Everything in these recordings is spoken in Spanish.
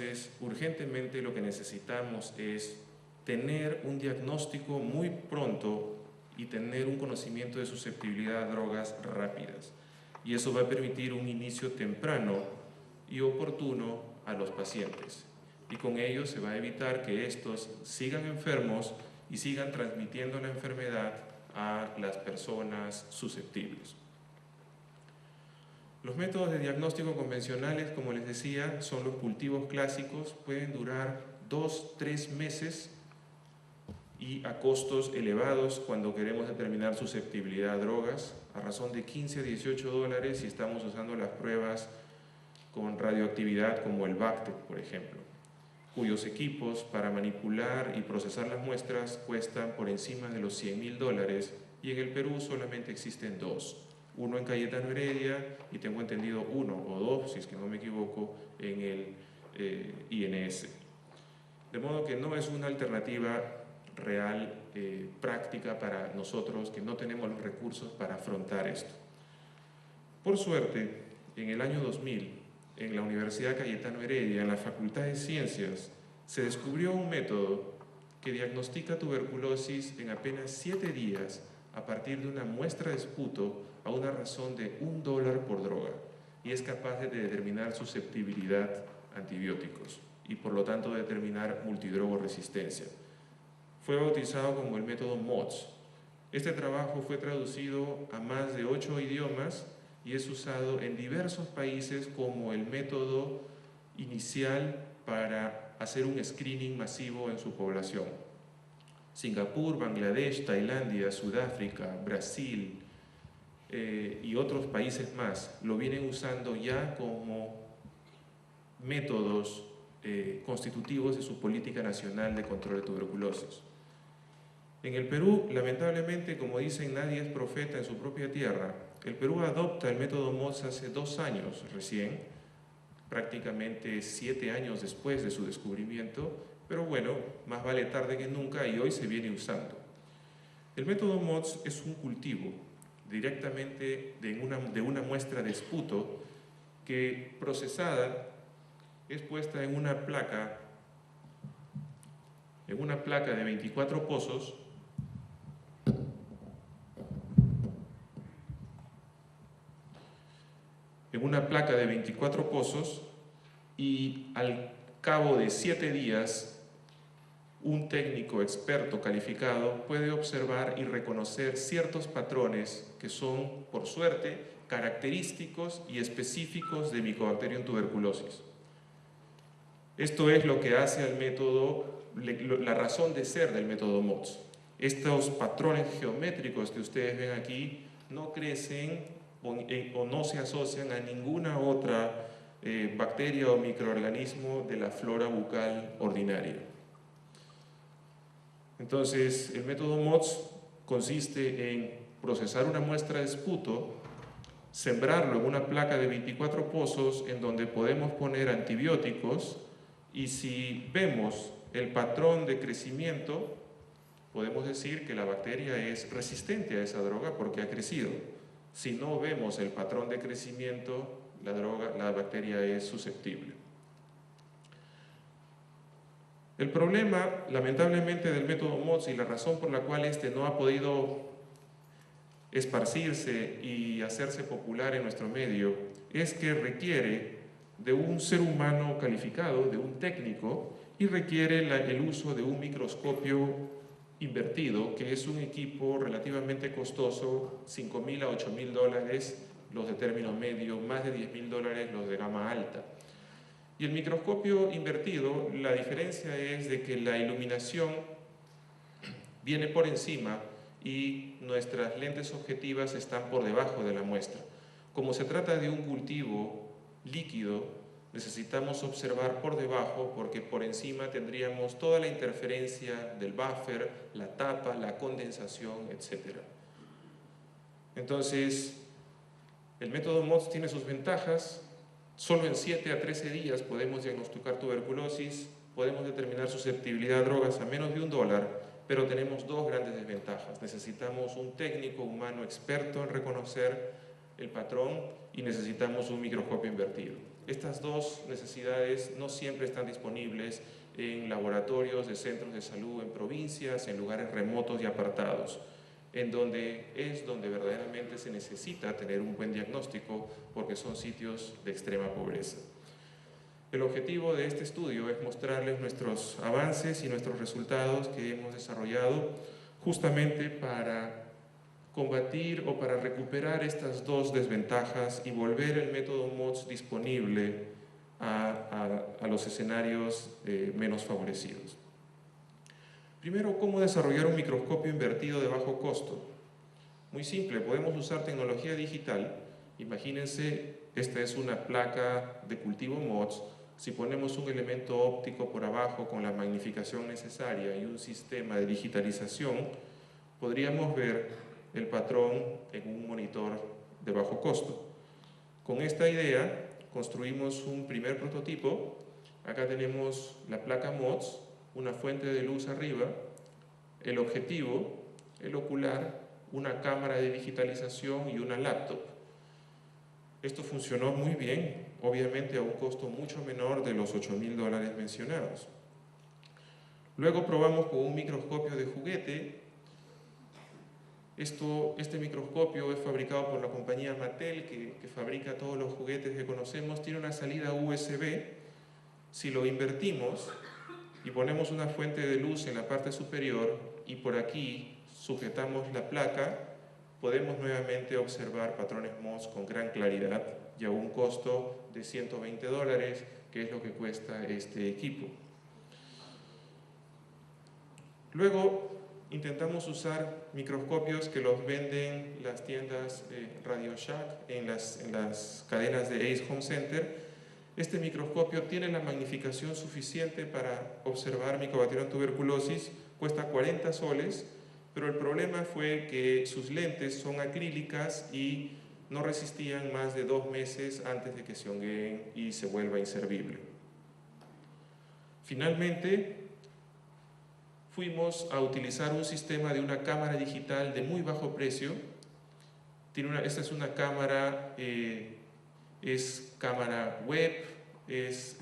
Entonces, urgentemente lo que necesitamos es tener un diagnóstico muy pronto y tener un conocimiento de susceptibilidad a drogas rápidas. Y eso va a permitir un inicio temprano y oportuno a los pacientes. Y con ello se va a evitar que estos sigan enfermos y sigan transmitiendo la enfermedad a las personas susceptibles. Los métodos de diagnóstico convencionales, como les decía, son los cultivos clásicos, pueden durar 2-3 meses y a costos elevados cuando queremos determinar susceptibilidad a drogas, a razón de 15 a 18 dólares si estamos usando las pruebas con radioactividad como el BACTEC, por ejemplo, cuyos equipos para manipular y procesar las muestras cuestan por encima de los 100.000 dólares y en el Perú solamente existen dos. Uno en Cayetano Heredia y tengo entendido uno o dos, si es que no me equivoco, en el INS. De modo que no es una alternativa real, práctica para nosotros que no tenemos los recursos para afrontar esto. Por suerte, en el año 2000, en la Universidad Cayetano Heredia, en la Facultad de Ciencias, se descubrió un método que diagnostica tuberculosis en apenas 7 días a partir de una muestra de esputo a una razón de $1 por droga y es capaz de determinar susceptibilidad a antibióticos y por lo tanto determinar multidrogoresistencia. Fue bautizado como el método MODS. Este trabajo fue traducido a más de 8 idiomas y es usado en diversos países como el método inicial para hacer un screening masivo en su población. Singapur, Bangladesh, Tailandia, Sudáfrica, Brasil y otros países más lo vienen usando ya como métodos constitutivos de su política nacional de control de tuberculosis. En el Perú, lamentablemente, como dicen, nadie es profeta en su propia tierra. El Perú adopta el método MODS hace 2 años recién, prácticamente 7 años después de su descubrimiento, pero bueno, más vale tarde que nunca y hoy se viene usando. El método MODS es un cultivo directamente de una muestra de esputo que procesada es puesta en una placa de 24 pozos y al cabo de 7 días un técnico experto calificado puede observar y reconocer ciertos patrones que son, por suerte, característicos y específicos de Mycobacterium tuberculosis. Esto es lo que hace al método, la razón de ser del método MODS. Estos patrones geométricos que ustedes ven aquí no crecen o no se asocian a ninguna otra bacteria o microorganismo de la flora bucal ordinaria. Entonces, el método MODS consiste en procesar una muestra de esputo, sembrarlo en una placa de 24 pozos en donde podemos poner antibióticos y si vemos el patrón de crecimiento, podemos decir que la bacteria es resistente a esa droga porque ha crecido. Si no vemos el patrón de crecimiento, la bacteria es susceptible. El problema, lamentablemente, del método MODS y la razón por la cual este no ha podido esparcirse y hacerse popular en nuestro medio es que requiere de un ser humano calificado, de un técnico, y requiere el uso de un microscopio invertido, que es un equipo relativamente costoso, 5.000 a 8.000 dólares los de término medio, más de 10.000 dólares los de gama alta. Y el microscopio invertido, la diferencia es de que la iluminación viene por encima y nuestras lentes objetivas están por debajo de la muestra. Como se trata de un cultivo líquido, necesitamos observar por debajo porque por encima tendríamos toda la interferencia del buffer, la tapa, la condensación, etc. Entonces, el método MODS tiene sus ventajas. Solo en 7 a 13 días podemos diagnosticar tuberculosis, podemos determinar susceptibilidad a drogas a menos de $1, pero tenemos 2 grandes desventajas. Necesitamos un técnico humano experto en reconocer el patrón y necesitamos un microscopio invertido. Estas dos necesidades no siempre están disponibles en laboratorios de centros de salud en provincias, en lugares remotos y apartados, en donde verdaderamente se necesita tener un buen diagnóstico porque son sitios de extrema pobreza. El objetivo de este estudio es mostrarles nuestros avances y nuestros resultados que hemos desarrollado justamente para combatir o para recuperar estas dos desventajas y volver el método MODS disponible a los escenarios menos favorecidos. Primero, ¿cómo desarrollar un microscopio invertido de bajo costo? Muy simple, podemos usar tecnología digital. Imagínense, esta es una placa de cultivo MODS. Si ponemos un elemento óptico por abajo con la magnificación necesaria y un sistema de digitalización, podríamos ver el patrón en un monitor de bajo costo. Con esta idea construimos un primer prototipo. Acá tenemos la placa MODS, una fuente de luz arriba, el objetivo, el ocular, una cámara de digitalización y una laptop. Esto funcionó muy bien, obviamente a un costo mucho menor de los $8.000 mencionados. Luego probamos con un microscopio de juguete. Este microscopio es fabricado por la compañía Mattel, que fabrica todos los juguetes que conocemos. Tiene una salida USB. Si lo invertimos y ponemos una fuente de luz en la parte superior y por aquí sujetamos la placa, podemos nuevamente observar patrones MODS con gran claridad y a un costo de $120, que es lo que cuesta este equipo. Luego intentamos usar microscopios que los venden las tiendas Radio Shack en las cadenas de Ace Home Center. Este microscopio tiene la magnificación suficiente para observar Mycobacterium tuberculosis, cuesta 40 soles, pero el problema fue que sus lentes son acrílicas y no resistían más de 2 meses antes de que se hongueen y se vuelva inservible. Finalmente, fuimos a utilizar un sistema de una cámara digital de muy bajo precio. Esta es una cámara, es cámara web, es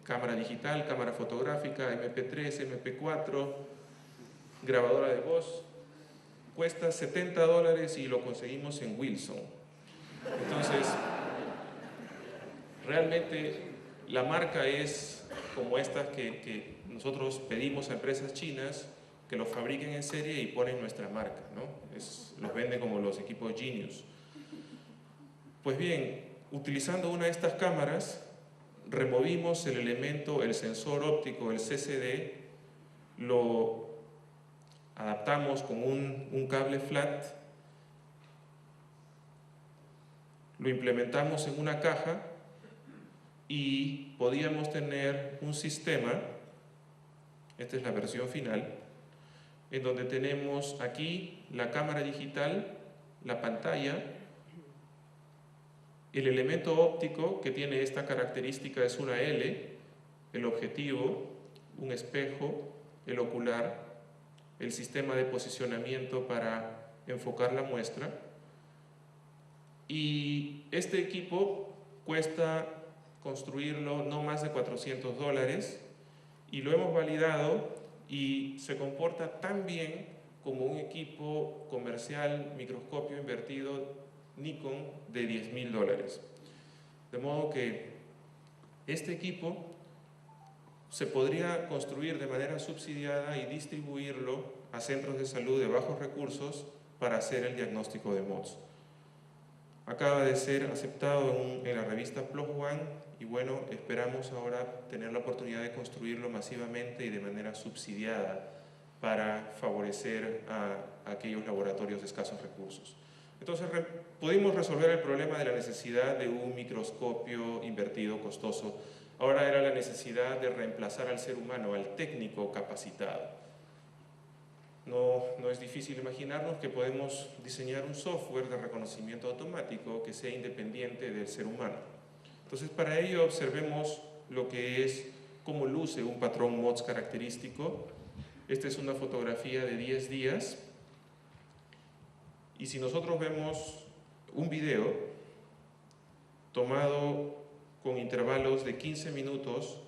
cámara digital, cámara fotográfica, MP3, MP4, grabadora de voz. Cuesta $70 y lo conseguimos en Wilson. Entonces, realmente la marca es como estas que nosotros pedimos a empresas chinas que los fabriquen en serie y ponen nuestra marca, ¿no? Los venden como los equipos Genius. Pues bien, utilizando una de estas cámaras, removimos el elemento, el sensor óptico, el CCD, lo adaptamos con un cable flat, lo implementamos en una caja y podíamos tener un sistema, esta es la versión final, en donde tenemos aquí la cámara digital, la pantalla, el elemento óptico que tiene esta característica es una L, el objetivo, un espejo, el ocular, el sistema de posicionamiento para enfocar la muestra. Y este equipo cuesta construirlo no más de $400 y lo hemos validado y se comporta tan bien como un equipo comercial microscopio invertido Nikon de $10.000. De modo que este equipo se podría construir de manera subsidiada y distribuirlo a centros de salud de bajos recursos para hacer el diagnóstico de MODS. Acaba de ser aceptado en la revista PLOS ONE y bueno, esperamos ahora tener la oportunidad de construirlo masivamente y de manera subsidiada para favorecer a aquellos laboratorios de escasos recursos. Entonces, pudimos resolver el problema de la necesidad de un microscopio invertido costoso. Ahora era la necesidad de reemplazar al ser humano, al técnico capacitado. No es difícil imaginarnos que podemos diseñar un software de reconocimiento automático que sea independiente del ser humano. Entonces, para ello observemos lo que es, cómo luce un patrón MODS característico. Esta es una fotografía de 10 días. Y si nosotros vemos un video tomado con intervalos de 15 minutos